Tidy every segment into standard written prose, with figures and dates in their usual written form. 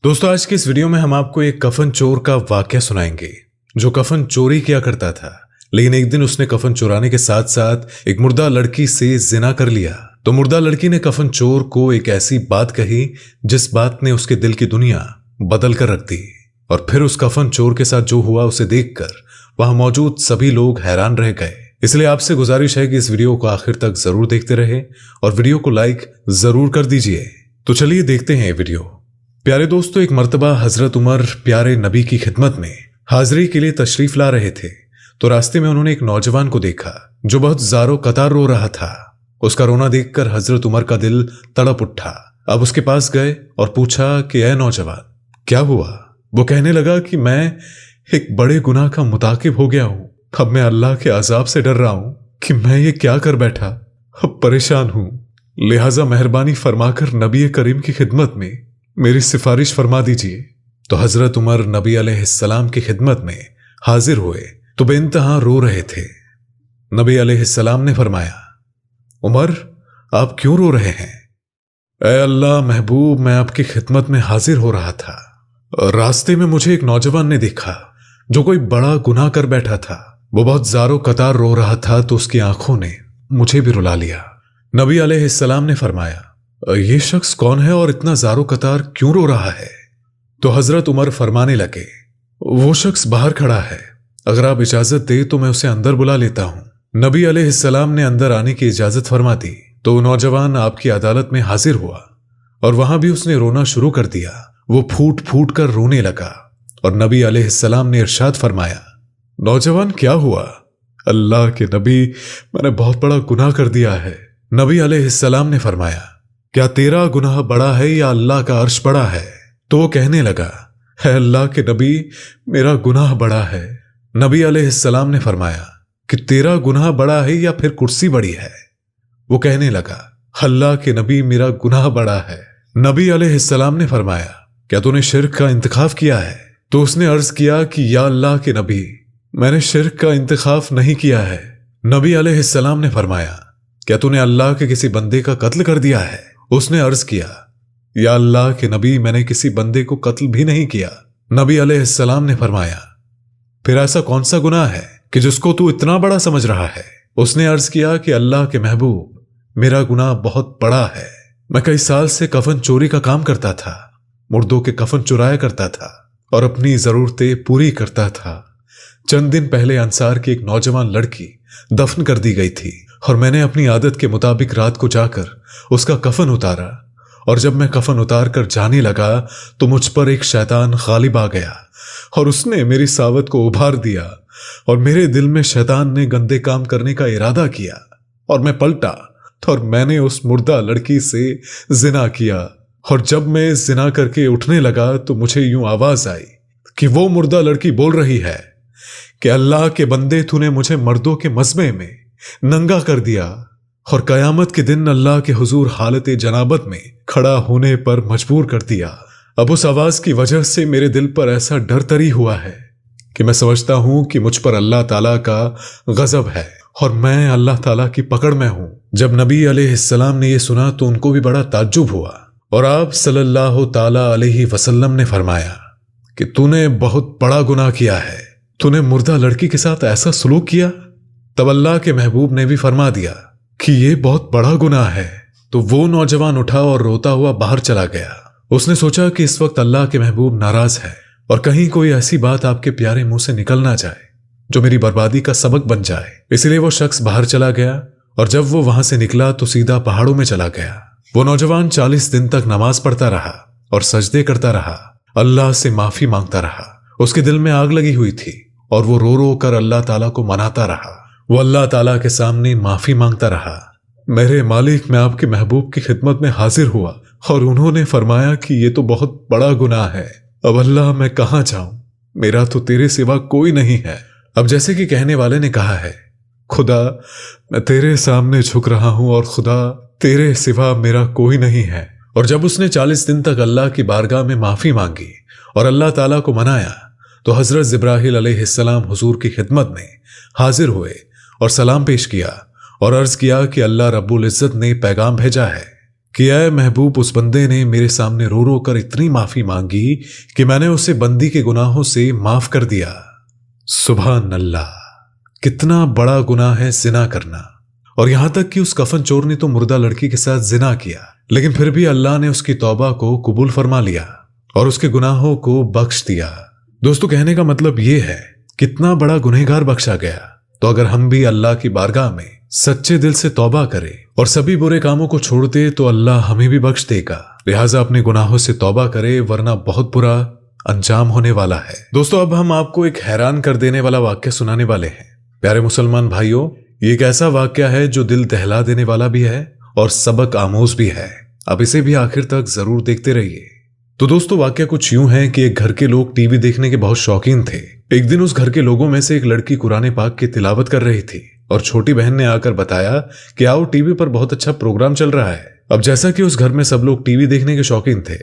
दोस्तों आज के इस वीडियो में हम आपको एक कफन चोर का वाकया सुनाएंगे जो कफन चोरी किया करता था, लेकिन एक दिन उसने कफन चुराने के साथ साथ एक मुर्दा लड़की से जिना कर लिया। तो मुर्दा लड़की ने कफन चोर को एक ऐसी बात कही जिस बात ने उसके दिल की दुनिया बदल कर रख दी। और फिर उस कफन चोर के साथ जो हुआ उसे देखकर वहां मौजूद सभी लोग हैरान रह गए। इसलिए आपसे गुजारिश है कि इस वीडियो को आखिर तक जरूर देखते रहे और वीडियो को लाइक जरूर कर दीजिए। तो चलिए देखते हैं वीडियो। प्यारे दोस्तों, एक मर्तबा हजरत उमर प्यारे नबी की खिदमत में हाजिरी के लिए तशरीफ ला रहे थे तो रास्ते में उन्होंने एक नौजवान को देखा जो बहुत ज़ारो कतार रो रहा था। उसका रोना देखकर हजरत उमर का दिल तड़प उठा। अब उसके पास गए और पूछा कि ऐ नौजवान, क्या हुआ? वो कहने लगा कि मैं एक बड़े गुनाह का मुताकिब हो गया हूं। अब मैं अल्लाह के अजाब से डर रहा हूं कि मैं ये क्या कर बैठा। अब परेशान हूं, लिहाजा मेहरबानी फरमाकर नबी करीम की खिदमत में मेरी सिफारिश फरमा दीजिए। तो हजरत उमर नबी अलैहिस्सलाम की खिदमत में हाजिर हुए तो बेइंतहा रो रहे थे। नबी अलैहिस्सलाम ने फरमाया, उमर आप क्यों रो रहे हैं? ऐ अल्लाह महबूब, मैं आपकी खिदमत में हाजिर हो रहा था। रास्ते में मुझे एक नौजवान ने देखा जो कोई बड़ा गुनाह कर बैठा था। वो बहुत ज़ारो कतार रो रहा था तो उसकी आंखों ने मुझे भी रुला लिया। नबी अलैहिस्सलाम ने फरमाया, ये शख्स कौन है और इतना ज़ारो कतार क्यों रो रहा है? तो हजरत उमर फरमाने लगे, वो शख्स बाहर खड़ा है, अगर आप इजाजत दे तो मैं उसे अंदर बुला लेता हूं। नबी अलैहिस्सलाम ने अंदर आने की इजाजत फरमा दी तो नौजवान आपकी अदालत में हाजिर हुआ और वहां भी उसने रोना शुरू कर दिया। वो फूट फूट कर रोने लगा और नबी अलैहिस्सलाम ने इरशाद फरमाया, नौजवान क्या हुआ? अल्लाह के नबी, मैंने बहुत बड़ा गुनाह कर दिया है। नबी अलैहिस्सलाम ने फरमाया, क्या तेरा गुनाह बड़ा है या अल्लाह का अर्श बड़ा है? तो वो कहने लगा, है अल्लाह के नबी, मेरा गुनाह बड़ा है। नबी अलैहिस्सलाम ने फरमाया कि तेरा गुनाह बड़ा है या फिर कुर्सी बड़ी है? वो कहने लगा, अल्लाह के नबी, मेरा गुनाह बड़ा है। नबी अलैहिस्सलाम ने फरमाया, क्या तूने शिर्क का इंतखाब किया है? तो उसने अर्ज किया कि या अल्लाह के नबी, मैंने शिर्क का इंतखाब नहीं किया है। नबी अलैहिस्सलाम ने फरमाया, क्या तूने अल्लाह के किसी बंदे का कत्ल कर दिया है? उसने अर्ज किया, या अल्लाह के नबी, मैंने किसी बंदे को कत्ल भी नहीं किया। नबी अलैहिस्सलाम ने फरमाया, फिर ऐसा कौन सा गुनाह है कि जिसको तू इतना बड़ा समझ रहा है? उसने अर्ज किया कि अल्लाह के महबूब, मेरा गुनाह बहुत बड़ा है। मैं कई साल से कफन चोरी का काम करता था, मुर्दों के कफन चुराया करता था और अपनी जरूरतें पूरी करता था। चंद दिन पहले अंसार की एक नौजवान लड़की दफन कर दी गई थी और मैंने अपनी आदत के मुताबिक रात को जाकर उसका कफन उतारा और जब मैं कफन उतार कर जाने लगा तो मुझ पर एक शैतान गालिब आ गया और उसने मेरी सावत को उभार दिया और मेरे दिल में शैतान ने गंदे काम करने का इरादा किया और मैं पलटा और मैंने उस मुर्दा लड़की से जिना किया। और जब मैं जिना करके उठने लगा तो मुझे यूं आवाज आई कि वो मुर्दा लड़की बोल रही है कि अल्लाह के बंदे, तूने मुझे मर्दों के मजमे में नंगा कर दिया और कयामत के दिन अल्लाह के हुजूर हालत जनाबत में खड़ा होने पर मजबूर कर दिया। अब उस आवाज की वजह से मेरे दिल पर ऐसा डर तरी हुआ है कि मैं समझता हूं कि मुझ पर अल्लाह ताला का गजब है और मैं अल्लाह ताला की पकड़ में हूं। जब नबी अलैहिस्सलाम ने यह सुना तो उनको भी बड़ा ताज्जुब हुआ और आप सल्लल्लाहु ताला अलैहि वसल्लम ने फरमाया कि तूने बहुत बड़ा गुनाह किया है, तूने मुर्दा लड़की के साथ ऐसा सलूक किया। तब अल्लाह के महबूब ने भी फरमा दिया कि ये बहुत बड़ा गुनाह है। तो वो नौजवान उठा और रोता हुआ बाहर चला गया। उसने सोचा कि इस वक्त अल्लाह के महबूब नाराज है और कहीं कोई ऐसी बात आपके प्यारे मुंह से निकल ना जाए जो मेरी बर्बादी का सबक बन जाए। इसलिए वो शख्स बाहर चला गया और जब वो वहां से निकला तो सीधा पहाड़ों में चला गया। वो नौजवान 40 दिन तक नमाज पढ़ता रहा और सजदे करता रहा, अल्लाह से माफी मांगता रहा। उसके दिल में आग लगी हुई थी और वो रो रो कर अल्लाह ताला को मनाता रहा। वो अल्लाह ताला के सामने माफी मांगता रहा, मेरे मालिक, मैं आपके महबूब की खिदमत में हाजिर हुआ और उन्होंने फरमाया कि ये तो बहुत बड़ा गुनाह है। अब अल्लाह, मैं कहां जाऊं? मेरा तो तेरे सिवा कोई नहीं है। अब जैसे कि कहने वाले ने कहा है, खुदा, मैं तेरे सामने झुक रहा हूं और खुदा, तेरे सिवा मेरा कोई नहीं है। और जब उसने 40 दिन तक अल्लाह की बारगाह में माफी मांगी और अल्लाह ताला को मनाया तो हजरत जिब्राहील अलैहिस्सलाम हुजूर की खिदमत में हाजिर हुए और सलाम पेश किया और अर्ज किया कि अल्लाह रब्बुल इज्जत ने पैगाम भेजा है कि ऐ महबूब, उस बंदे ने मेरे सामने रो रो कर इतनी माफी मांगी कि मैंने उसे बंदी के गुनाहों से माफ कर दिया। सुभान अल्लाह, कितना बड़ा गुनाह है जिना करना। और यहां तक कि उस कफन चोर ने तो मुर्दा लड़की के साथ जिना किया, लेकिन फिर भी अल्लाह ने उसकी तौबा को कबूल फरमा लिया और उसके गुनाहों को बख्श दिया। दोस्तों, कहने का मतलब यह है कितना बड़ा गुनहगार बख्शा गया। तो अगर हम भी अल्लाह की बारगाह में सच्चे दिल से तौबा करें और सभी बुरे कामों को छोड़ दे तो अल्लाह हमें भी बख्श देगा। लिहाजा अपने गुनाहों से तौबा करे, वरना बहुत बुरा अंजाम होने वाला है। दोस्तों, अब हम आपको एक हैरान कर देने वाला वाक्य सुनाने वाले हैं। प्यारे मुसलमान भाइयों, ये एक ऐसा वाक्य है जो दिल दहला देने वाला भी है और सबक आमोज भी है। अब इसे भी आखिर तक जरूर देखते रहिए। तो दोस्तों, वाक्य कुछ यूं है कि एक घर के लोग टीवी देखने के बहुत शौकीन थे। एक दिन उस घर के लोगों में से एक लड़की कुरान पाक की तिलावत कर रही थी और छोटी बहन ने आकर बताया कि आओ, टीवी पर बहुत अच्छा प्रोग्राम चल रहा है। अब जैसा कि उस घर में सब लोग टीवी देखने के शौकीन थे,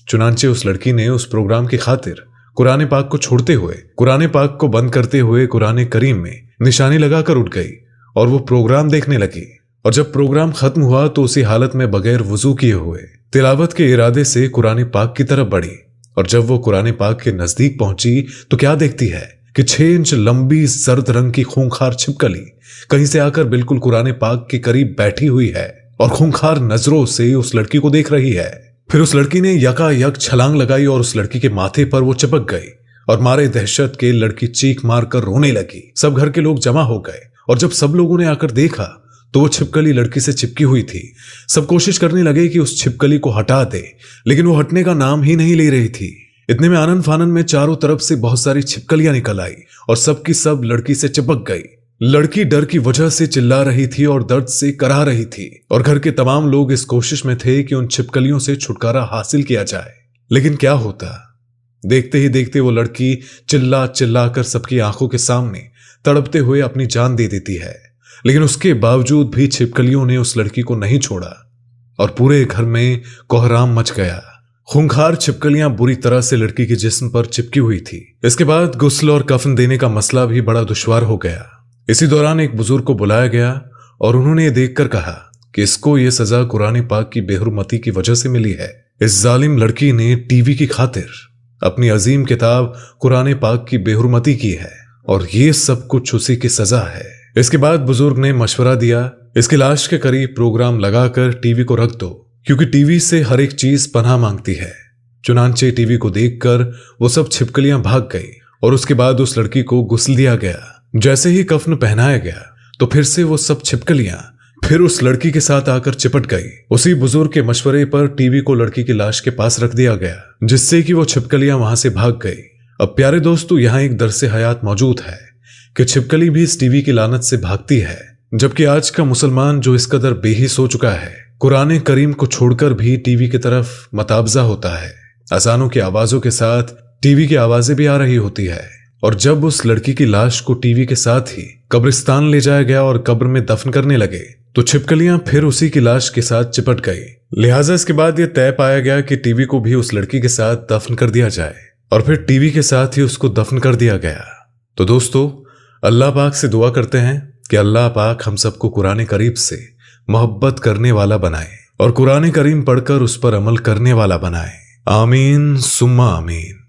चुनांचे उस लड़की ने उस प्रोग्राम की खातिर कुरान पाक को छोड़ते हुए, कुरान पाक को बंद करते हुए कुरान करीम में निशानी लगाकर उठ गई और वो प्रोग्राम देखने लगी। और जब प्रोग्राम खत्म हुआ तो उसी हालत में बगैर वुजू किए हुए तिलावत के इरादे से कुरान पाक की तरफ बढ़ी। और जब वो कुरान पाक के नजदीक पहुंची तो क्या देखती है कि 6 इंच लंबी जर्द रंग की खूंखार छिपकली कहीं से आकर बिल्कुल कुरान पाक के करीब बैठी हुई है और खूंखार नजरों से उस लड़की को देख रही है। फिर उस लड़की ने यकायक छलांग लगाई और उस लड़की के माथे पर वो चिपक गई और मारे दहशत के लड़की चीख मार कर रोने लगी। सब घर के लोग जमा हो गए और जब सब लोगों ने आकर देखा तो वो छिपकली लड़की से चिपकी हुई थी। सब कोशिश करने लगे कि उस छिपकली को हटा दे, लेकिन वो हटने का नाम ही नहीं ले रही थी। इतने में आनन फानन में चारों तरफ से बहुत सारी छिपकलियां निकल आई और सबकी सब लड़की से चिपक गई। लड़की डर की वजह से चिल्ला रही थी और दर्द से कराह रही थी और घर के तमाम लोग इस कोशिश में थे कि उन छिपकलियों से छुटकारा हासिल किया जाए। लेकिन क्या होता, देखते ही देखते वो लड़की चिल्ला चिल्ला कर सबकी आंखों के सामने तड़पते हुए अपनी जान दे देती है। लेकिन उसके बावजूद भी छिपकलियों ने उस लड़की को नहीं छोड़ा और पूरे घर में कोहराम मच गया। खूंखार छिपकलियां बुरी तरह से लड़की के जिस्म पर चिपकी हुई थी। इसके बाद गुस्ल और कफन देने का मसला भी बड़ा दुश्वार हो गया। इसी दौरान एक बुजुर्ग को बुलाया गया और उन्होंने ये देखकर कहा कि इसको ये सजा कुरान पाक की बेहुरमती की वजह से मिली है। इस जालिम लड़की ने टीवी की खातिर अपनी अजीम किताब कुरान पाक की बेहुरमती की है और ये सब कुछ उसी की सजा है। इसके बाद बुजुर्ग ने मशवरा दिया, इसकी लाश के करीब प्रोग्राम लगाकर टीवी को रख दो, क्योंकि टीवी से हर एक चीज पनाह मांगती है। चुनांचे टीवी को देखकर वो सब छिपकलियां भाग गई और उसके बाद उस लड़की को गुस्ल दिया गया। जैसे ही कफन पहनाया गया तो फिर से वो सब छिपकलियां फिर उस लड़की के साथ आकर चिपट गई। उसी बुजुर्ग के मशवरे पर टीवी को लड़की की लाश के पास रख दिया गया, जिससे कि वो छिपकलियां वहां से भाग गई। अब प्यारे दोस्तों, यहाँ एक दर्से हयात मौजूद है कि छिपकली भी इस टीवी की लानत से भागती है, जबकि आज का मुसलमान जो इस कदर बेहिस हो चुका है, कुरान करीम को छोड़कर भी टीवी की तरफ मताबजा होता है। अजानों की आवाजों के साथ टीवी की आवाजें भी आ रही होती है। और जब उस लड़की की लाश को टीवी के साथ ही कब्रिस्तान ले जाया गया और कब्र में दफन करने लगे तो छिपकलियां फिर उसी की लाश के साथ चिपट गई। लिहाजा इसके बाद यह तय पाया गया कि टीवी को भी उस लड़की के साथ दफन कर दिया जाए और फिर टीवी के साथ ही उसको दफन कर दिया गया। तो दोस्तों, अल्लाह पाक से दुआ करते हैं कि अल्लाह पाक हम सबको कुरान करीम से मोहब्बत करने वाला बनाए और कुरान करीम पढ़कर उस पर अमल करने वाला बनाए। आमीन सुम्मा आमीन।